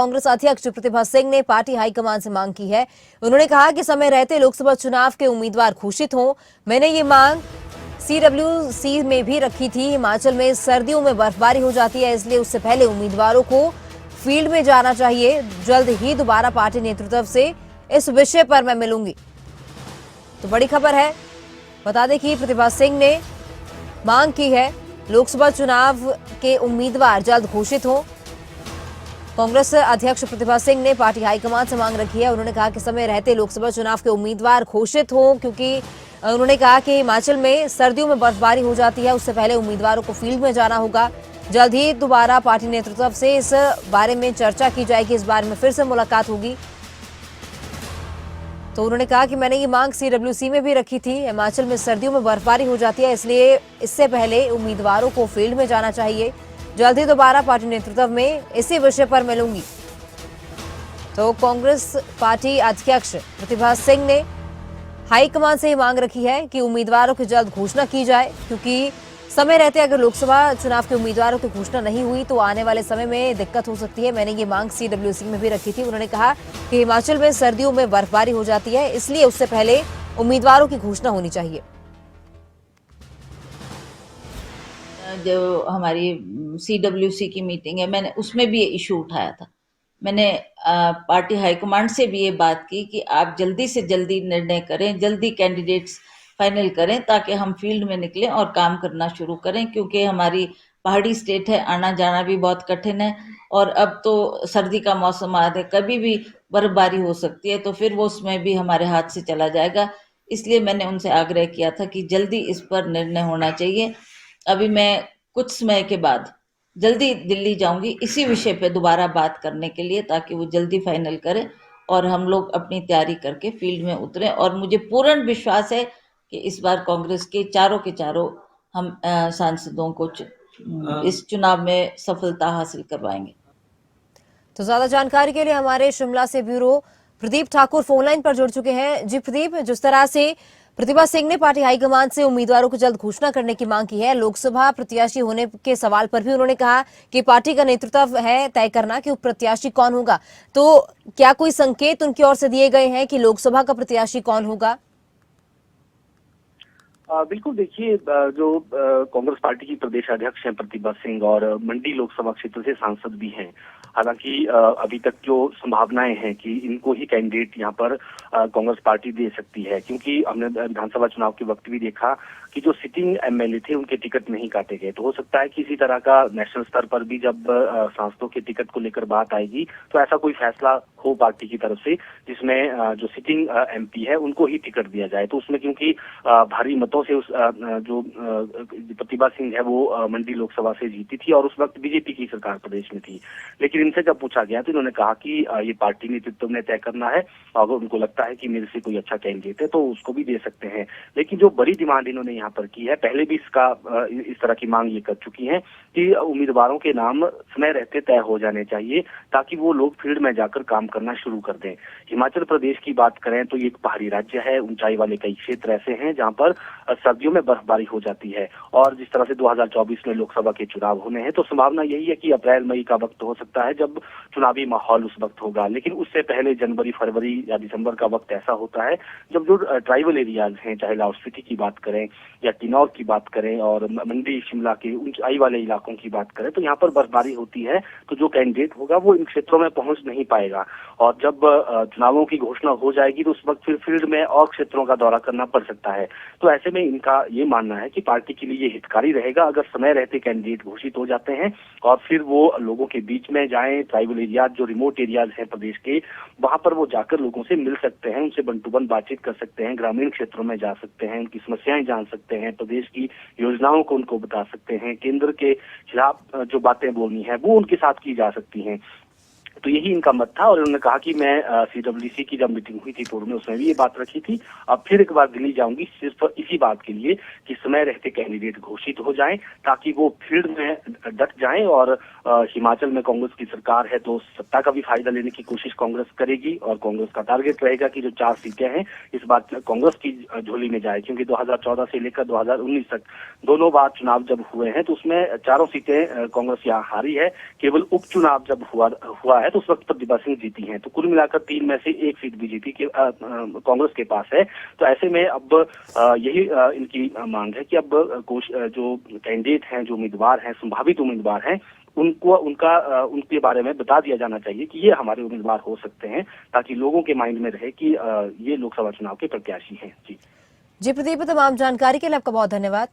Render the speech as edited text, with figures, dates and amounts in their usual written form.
कांग्रेस अध्यक्ष प्रतिभा सिंह ने party high command से मांग की है। उन्होंने कहा कि समय रहते लोकसभा चुनाव के उम्मीदवार घोषित हों। मैंने ये मांग CWC में भी रखी थी। हिमाचल में सर्दियों में बर्फबारी हो जाती है, इसलिए उससे पहले उम्मीदवारों को फील्ड में जाना चाहिए। जल्द ही दोबारा पार्टी नेतृत्व से इस विषय पर मैं मिलूंगी। तो बड़ी खबर है, बता दें कि प्रतिभा सिंह ने मांग की है लोकसभा चुनाव के उम्मीदवार जल्द घोषित हों। कांग्रेस अध्यक्ष प्रतिभा सिंह ने पार्टी हाईकमान से मांग रखी है। उन्होंने कहा कि समय रहते लोकसभा चुनाव के उम्मीदवार घोषित हों, क्योंकि उन्होंने कहा कि हिमाचल में सर्दियों में बर्फबारी हो जाती है, उससे पहले उम्मीदवारों को फील्ड में जाना होगा। जल्द ही दोबारा पार्टी नेतृत्व से इस बारे में चर्चा की जाएगी, इस बारे में फिर से मुलाकात होगी। तो उन्होंने कहा कि मैंने ये मांग CWC में भी रखी थी। हिमाचल में सर्दियों में बर्फबारी हो जाती है, इसलिए इससे पहले उम्मीदवारों को फील्ड में जाना चाहिए। जल्द ही दोबारा पार्टी नेतृत्व में इसी विषय पर मिलूंगी। तो कांग्रेस पार्टी अध्यक्ष प्रतिभा सिंह ने हाईकमान से मांग रखी है कि उम्मीदवारों की जल्द घोषणा की जाए, क्योंकि समय रहते अगर लोकसभा चुनाव के उम्मीदवारों की घोषणा नहीं हुई तो आने वाले समय में दिक्कत हो सकती है। मैंने ये मांग CWC में भी रखी थी। उन्होंने कहा कि हिमाचल में सर्दियों में बर्फबारी हो जाती है, इसलिए उससे पहले उम्मीदवारों की घोषणा होनी चाहिए। जो हमारी CWC की मीटिंग है, मैंने उसमें भी ये इशू उठाया था। मैंने पार्टी हाईकमांड से भी ये बात की कि आप जल्दी से जल्दी निर्णय करें, जल्दी कैंडिडेट्स फाइनल करें ताकि हम फील्ड में निकलें और काम करना शुरू करें, क्योंकि हमारी पहाड़ी स्टेट है, आना जाना भी बहुत कठिन है। और अब तो सर्दी का मौसम आ रहा है, कभी भी बर्फबारी हो सकती है, तो फिर वो उसमें भी हमारे हाथ से चला जाएगा। इसलिए मैंने उनसे आग्रह किया था कि जल्दी इस पर निर्णय होना चाहिए। अभी मैं कुछ समय के बाद जल्दी दिल्ली जाऊंगी इसी विषय पे दोबारा बात करने के लिए, ताकि वो जल्दी फाइनल करें और हम लोग अपनी तैयारी करके फील्ड में उतरें। और मुझे पूर्ण विश्वास है कि इस बार कांग्रेस के चारों हम सांसदों को इस चुनाव में सफलता हासिल करवाएंगे। तो ज्यादा जानकारी के लिए हमारे शिमला से ब्यूरो प्रदीप ठाकुर फोनलाइन पर जुड़ चुके हैं। जी प्रदीप, जिस तरह से प्रतिभा सिंह ने पार्टी हाईकमान से उम्मीदवारों को जल्द घोषणा करने की मांग की है, लोकसभा प्रत्याशी होने के सवाल पर भी उन्होंने कहा कि पार्टी का नेतृत्व है तय करना कि प्रत्याशी कौन होगा। तो क्या कोई संकेत उनकी ओर से दिए गए हैं कि लोकसभा का प्रत्याशी कौन होगा? बिल्कुल, देखिए, जो कांग्रेस पार्टी की प्रदेश अध्यक्ष हैं प्रतिभा सिंह और मंडी लोकसभा क्षेत्र से सांसद भी हैं। हालांकि अभी तक जो संभावनाएं हैं कि इनको ही कैंडिडेट यहाँ पर कांग्रेस पार्टी दे सकती है, क्योंकि हमने विधानसभा चुनाव के वक्त भी देखा कि जो सिटिंग MLA थे उनके टिकट नहीं काटे गए। तो हो सकता है कि इसी तरह का नेशनल स्तर पर भी जब सांसदों के टिकट को लेकर बात आएगी तो ऐसा कोई फैसला हो पार्टी की तरफ से जिसमें जो सिटिंग MP है उनको ही टिकट दिया जाए। तो उसमें क्योंकि भारी मतों से जो प्रतिभा सिंह है वो मंडी लोकसभा से जीती थी और उस वक्त बीजेपी की सरकार प्रदेश में थी, लेकिन इनसे जब पूछा गया तो इन्होंने कहा कि ये पार्टी नेतृत्व ने तय करना है, अगर उनको लगता है कि मेरे से कोई अच्छा कैंडिडेट है तो उसको भी दे सकते हैं। लेकिन जो बड़ी डिमांड इन्होंने यहाँ पर की है, पहले भी इस तरह की मांग ये कर चुकी है कि उम्मीदवारों के नाम समय रहते तय हो जाने चाहिए ताकि वो लोग फील्ड में जाकर काम करना शुरू कर दें। हिमाचल प्रदेश की बात करें तो ये एक पहाड़ी राज्य है, ऊंचाई वाले कई क्षेत्र ऐसे हैं जहाँ पर सर्दियों में बर्फबारी हो जाती है। और जिस तरह से 2024 में लोकसभा के चुनाव होने हैं तो संभावना यही है कि अप्रैल मई का वक्त हो सकता है जब चुनावी माहौल उस वक्त होगा, लेकिन उससे पहले जनवरी फरवरी या दिसंबर का वक्त ऐसा होता है जब जो ट्राइबल एरियाज हैं, चाहे लाहौल स्पीति की बात करें या किन्नौर की बात करें और मंडी शिमला के ऊंचाई वाले इलाकों की बात करें, तो यहाँ पर बर्फबारी होती है। तो जो कैंडिडेट होगा वो इन क्षेत्रों में पहुंच नहीं पाएगा और जब चुनावों की घोषणा हो जाएगी तो उस वक्त फिर फील्ड में और क्षेत्रों का दौरा करना पड़ सकता है। तो ऐसे में इनका ये मानना है कि पार्टी के लिए ये हितकारी रहेगा अगर समय रहते कैंडिडेट घोषित हो जाते हैं और फिर वो लोगों के बीच में जाएं, ट्राइबल एरियाज जो रिमोट एरियाज हैं प्रदेश के, वहां पर वो जाकर लोगों से मिल सकते हैं, उनसे वन टू वन बातचीत कर सकते हैं, ग्रामीण क्षेत्रों में जा सकते हैं, उनकी समस्याएं जान सकते हैं, प्रदेश की योजनाओं को उनको बता सकते हैं, केंद्र के खिलाफ जो बातें बोलनी है वो उनके साथ की जा सकती हैं। तो यही इनका मत था और उन्होंने कहा कि मैं CWC की जब मीटिंग हुई थी पूर्व में उसमें भी ये बात रखी थी। अब फिर एक बार दिल्ली जाऊंगी सिर्फ इसी बात के लिए कि समय रहते कैंडिडेट घोषित हो जाएं ताकि वो फील्ड में डट जाएं और हिमाचल में कांग्रेस की सरकार है तो सत्ता का भी फायदा लेने की कोशिश कांग्रेस करेगी और कांग्रेस का टारगेट रहेगा कि जो 4 सीटें हैं इस बार कांग्रेस की झोली में जाए, क्योंकि 2014 से लेकर 2019 तक दोनों बार चुनाव जब हुए हैं तो उसमें 4 सीटें कांग्रेस यहाँ हारी है। केवल उपचुनाव जब हुआ है है तो उस वक्त प्रतिभा सिंह जीती हैं। तो कुल मिलाकर 3 में से 1 सीट बीजेपी के कांग्रेस के पास है। तो ऐसे में अब यही इनकी मांग है कि अब जो कैंडिडेट हैं, जो उम्मीदवार हैं, संभावित उम्मीदवार हैं, उनके बारे में बता दिया जाना चाहिए कि ये हमारे उम्मीदवार हो सकते हैं, ताकि लोगों के माइंड में रहे कि ये लोकसभा चुनाव के प्रत्याशी हैं। जी प्रदीप, तमाम जानकारी के लिए आपका बहुत धन्यवाद।